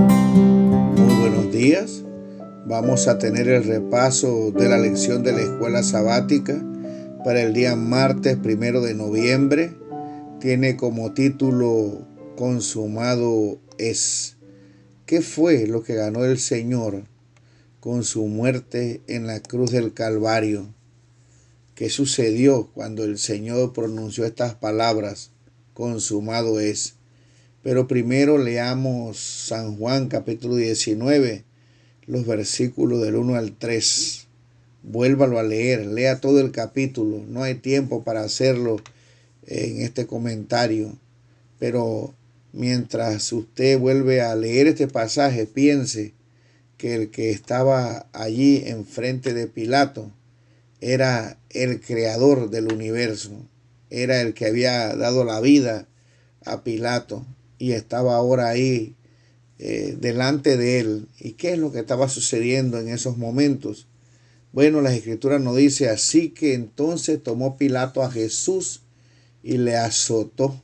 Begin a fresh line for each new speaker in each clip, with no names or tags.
Muy buenos días. Vamos a tener el repaso de la lección de la escuela sabática para el día martes 1 de noviembre. Tiene como título Consumado es. ¿Qué fue lo que ganó el Señor con su muerte en la cruz del Calvario? ¿Qué sucedió cuando el Señor pronunció estas palabras? Consumado es. Pero primero leamos San Juan capítulo 19, los versículos del 1 al 3. Vuélvalo a leer, lea todo el capítulo. No hay tiempo para hacerlo en este comentario. Pero mientras usted vuelve a leer este pasaje, piense que el que estaba allí enfrente de Pilato era el creador del universo. Era el que había dado la vida a Pilato y estaba ahora ahí delante de él. ¿Y qué es lo que estaba sucediendo en esos momentos? Bueno, la Escritura nos dice: así que entonces tomó Pilato a Jesús y le azotó.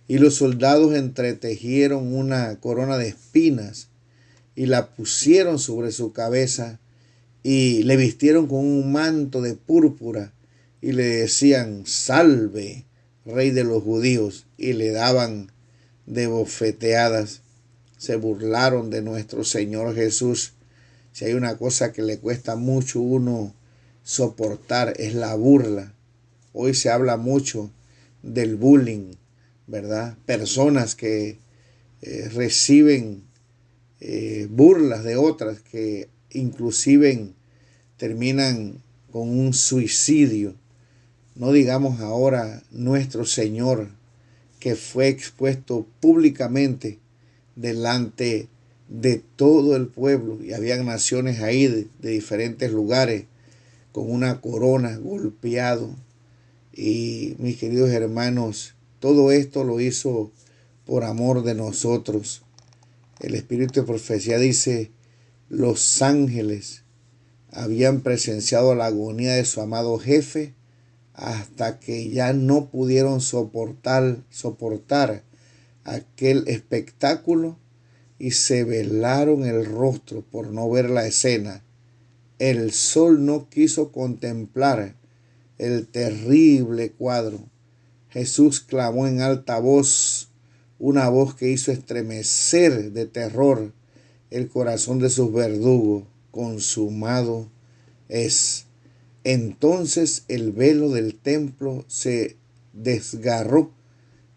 Y los soldados entretejieron una corona de espinas y la pusieron sobre su cabeza y le vistieron con un manto de púrpura y le decían: salve, rey de los judíos, y le daban de bofeteadas. Se burlaron de nuestro Señor Jesús. Si hay una cosa que le cuesta mucho a uno soportar, es la burla. Hoy se habla mucho del bullying, ¿verdad? Personas que reciben burlas de otras, que inclusive terminan con un suicidio. No digamos ahora nuestro Señor, que fue expuesto públicamente delante de todo el pueblo, y habían naciones ahí de diferentes lugares con una corona, golpeado. Y mis queridos hermanos, todo esto lo hizo por amor de nosotros. El Espíritu de Profecía dice: los ángeles habían presenciado la agonía de su amado jefe hasta que ya no pudieron soportar aquel espectáculo y se velaron el rostro por no ver la escena. El sol no quiso contemplar el terrible cuadro. Jesús clamó en alta voz, una voz que hizo estremecer de terror el corazón de sus verdugos: consumado es. Entonces el velo del templo se desgarró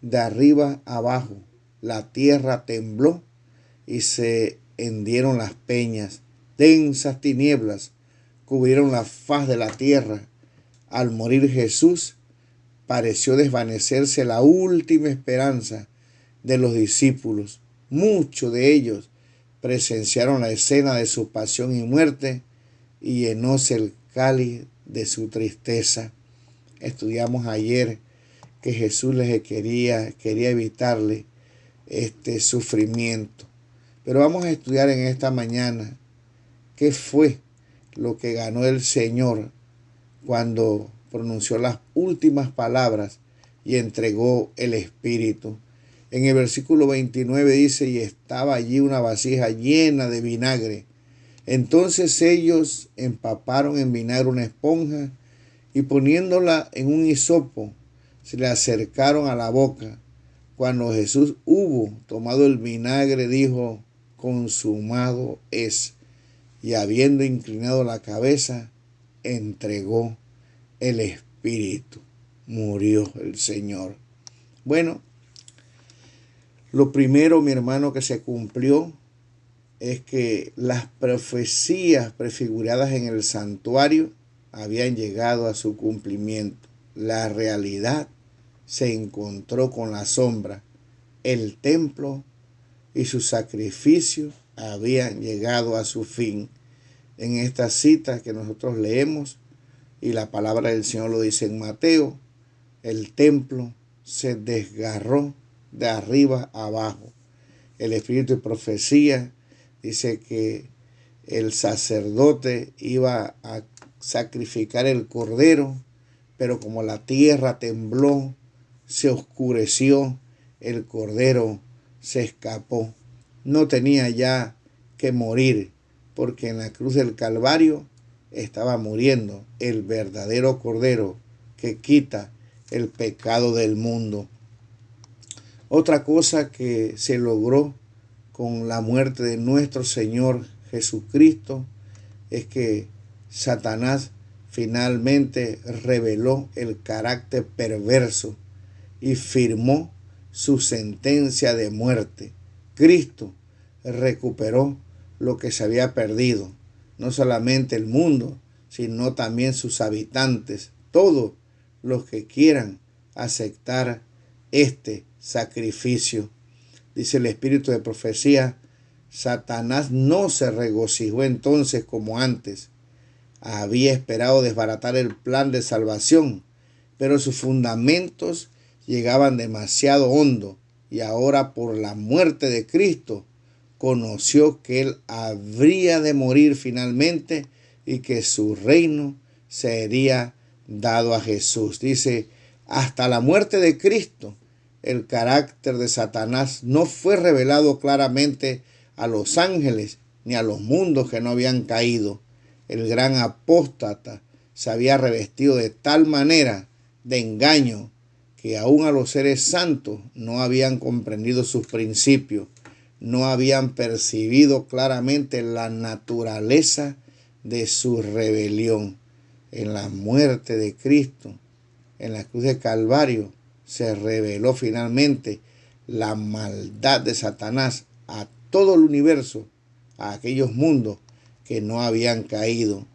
de arriba abajo, la tierra tembló y se hendieron las peñas. Densas tinieblas cubrieron la faz de la tierra. Al morir Jesús, pareció desvanecerse la última esperanza de los discípulos. Muchos de ellos presenciaron la escena de su pasión y muerte y llenóse el cáliz de su tristeza. Estudiamos ayer que Jesús les quería evitarle este sufrimiento. Pero vamos a estudiar en esta mañana qué fue lo que ganó el Señor cuando pronunció las últimas palabras y entregó el Espíritu. En el versículo 29 dice: y estaba allí una vasija llena de vinagre. Entonces ellos empaparon en vinagre una esponja y poniéndola en un hisopo, se le acercaron a la boca. Cuando Jesús hubo tomado el vinagre, dijo: consumado es. Y habiendo inclinado la cabeza, entregó el Espíritu. Murió el Señor. Bueno, lo primero, mi hermano, que se cumplió es que las profecías prefiguradas en el santuario habían llegado a su cumplimiento. La realidad se encontró con la sombra. El templo y su sacrificio habían llegado a su fin. En esta cita que nosotros leemos, y la palabra del Señor lo dice en Mateo, el templo se desgarró de arriba a abajo. El Espíritu de Profecía dice que el sacerdote iba a sacrificar el cordero, pero como la tierra tembló, se oscureció, el cordero se escapó. no tenía ya que morir, porque en la cruz del Calvario estaba muriendo el verdadero Cordero que quita el pecado del mundo. Otra cosa que se logró con la muerte de nuestro Señor Jesucristo es que Satanás finalmente reveló el carácter perverso y firmó su sentencia de muerte. Cristo recuperó lo que se había perdido, no solamente el mundo, sino también sus habitantes, todos los que quieran aceptar este sacrificio. Dice el espíritu de profecía, Satanás no se regocijó entonces como antes. Había esperado desbaratar el plan de salvación, pero sus fundamentos llegaban demasiado hondo, y ahora por la muerte de Cristo conoció que él habría de morir finalmente y que su reino sería dado a Jesús. Dice, hasta la muerte de Cristo, el carácter de Satanás no fue revelado claramente a los ángeles ni a los mundos que no habían caído. El gran apóstata se había revestido de tal manera de engaño que aún a los seres santos no habían comprendido sus principios, no habían percibido claramente la naturaleza de su rebelión. En la muerte de Cristo, en la cruz de Calvario, se reveló finalmente la maldad de Satanás a todo el universo, a aquellos mundos que no habían caído.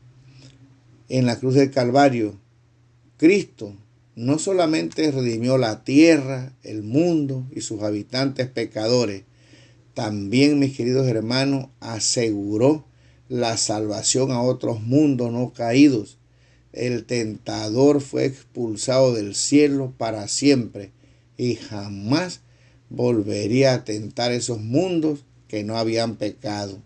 En la cruz del Calvario, Cristo no solamente redimió la tierra, el mundo y sus habitantes pecadores, también, mis queridos hermanos, aseguró la salvación a otros mundos no caídos. El tentador fue expulsado del cielo para siempre y jamás volvería a tentar esos mundos que no habían pecado.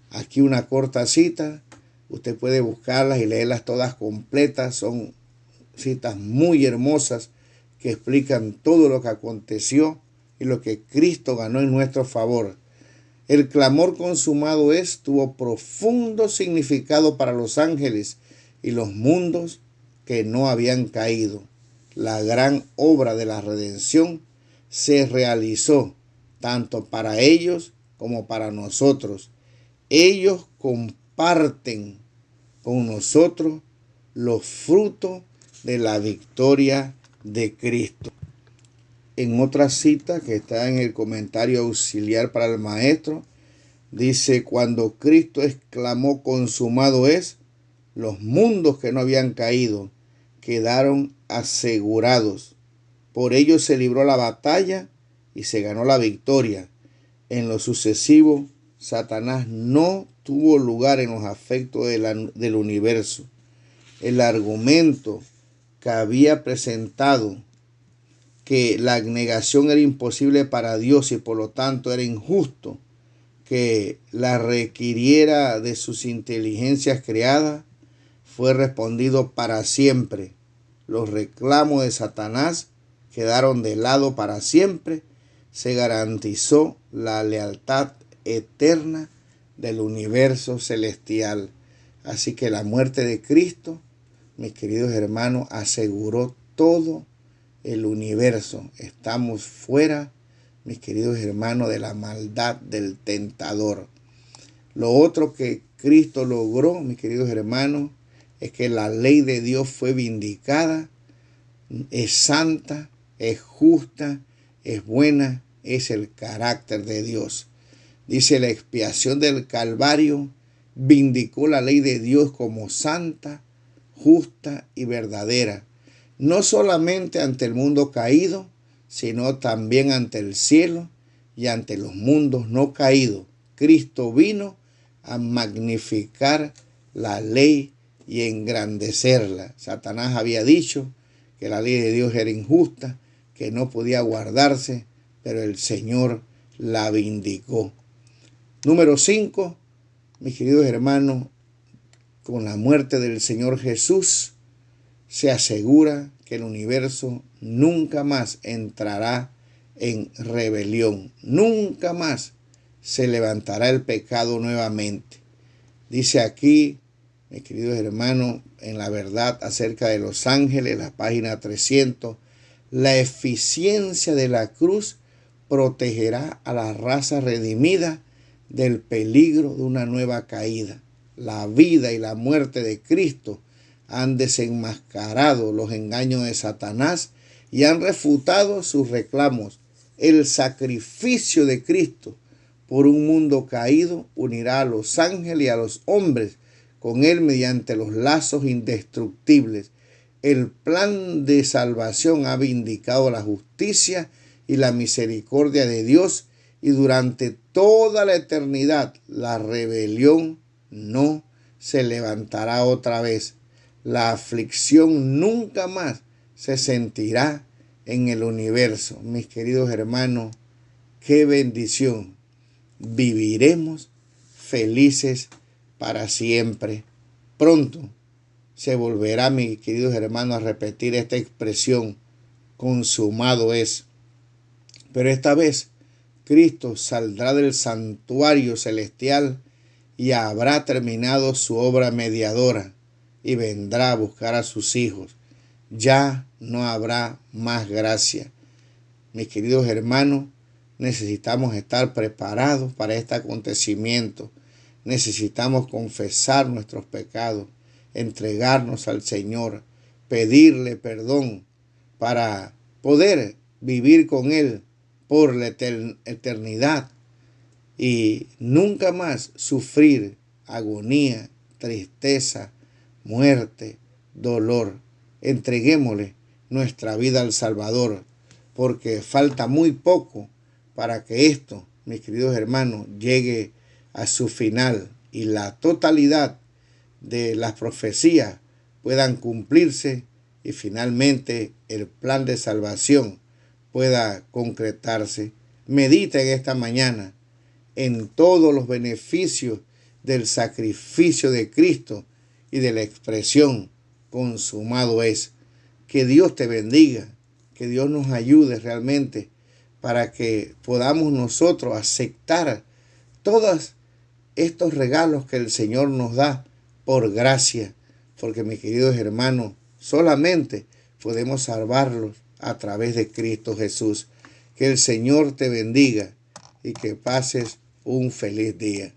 Aquí una corta cita, usted puede buscarlas y leerlas todas completas, son citas muy hermosas que explican todo lo que aconteció y lo que Cristo ganó en nuestro favor. El clamor consumado tuvo profundo significado para los ángeles y los mundos que no habían caído. La gran obra de la redención se realizó tanto para ellos como para nosotros. Ellos comparten con nosotros los frutos de la victoria de Cristo. En otra cita que está en el comentario auxiliar para el maestro, dice, cuando Cristo exclamó consumado es, los mundos que no habían caído quedaron asegurados. Por ello se libró la batalla y se ganó la victoria. En lo sucesivo, Satanás no tuvo lugar en los afectos del universo. El argumento que había presentado que la negación era imposible para Dios y por lo tanto era injusto que la requiriera de sus inteligencias creadas, fue respondido para siempre. Los reclamos de Satanás quedaron de lado para siempre. Se garantizó la lealtad eterna del universo celestial. Así que la muerte de Cristo, mis queridos hermanos, aseguró todo el universo. Estamos fuera, mis queridos hermanos, de la maldad del tentador. Lo otro que Cristo logró, mis queridos hermanos, es que la ley de Dios fue vindicada, es santa, es justa, es buena, es el carácter de Dios. Dice, la expiación del Calvario vindicó la ley de Dios como santa, justa y verdadera, no solamente ante el mundo caído, sino también ante el cielo y ante los mundos no caídos. Cristo vino a magnificar la ley y engrandecerla. Satanás había dicho que la ley de Dios era injusta, que no podía guardarse, pero el Señor la vindicó. Número 5, mis queridos hermanos, con la muerte del Señor Jesús se asegura que el universo nunca más entrará en rebelión. Nunca más se levantará el pecado nuevamente. Dice aquí, mis queridos hermanos, en la verdad acerca de los ángeles, la página 300, la eficiencia de la cruz protegerá a la raza redimida del peligro de una nueva caída. La vida y la muerte de Cristo han desenmascarado los engaños de Satanás y han refutado sus reclamos. El sacrificio de Cristo por un mundo caído unirá a los ángeles y a los hombres con él mediante los lazos indestructibles. El plan de salvación ha vindicado la justicia y la misericordia de Dios, y durante toda la eternidad la rebelión no se levantará otra vez. La aflicción nunca más se sentirá en el universo. Mis queridos hermanos, qué bendición. Viviremos felices para siempre. Pronto se volverá, mis queridos hermanos, a repetir esta expresión: consumado es. Pero esta vez Cristo saldrá del santuario celestial y habrá terminado su obra mediadora y vendrá a buscar a sus hijos. Ya no habrá más gracia. Mis queridos hermanos, necesitamos estar preparados para este acontecimiento. Necesitamos confesar nuestros pecados, entregarnos al Señor, pedirle perdón para poder vivir con Él por la eternidad y nunca más sufrir agonía, tristeza, muerte, dolor. Entreguémosle nuestra vida al Salvador, porque falta muy poco para que esto, mis queridos hermanos, llegue a su final y la totalidad de las profecías puedan cumplirse y finalmente el plan de salvación pueda concretarse. Medita en esta mañana en todos los beneficios del sacrificio de Cristo y de la expresión consumado es. Que Dios te bendiga, que Dios nos ayude realmente para que podamos nosotros aceptar todos estos regalos que el Señor nos da por gracia, porque mis queridos hermanos, solamente podemos salvarlos a través de Cristo Jesús. Que el Señor te bendiga y que pases un feliz día.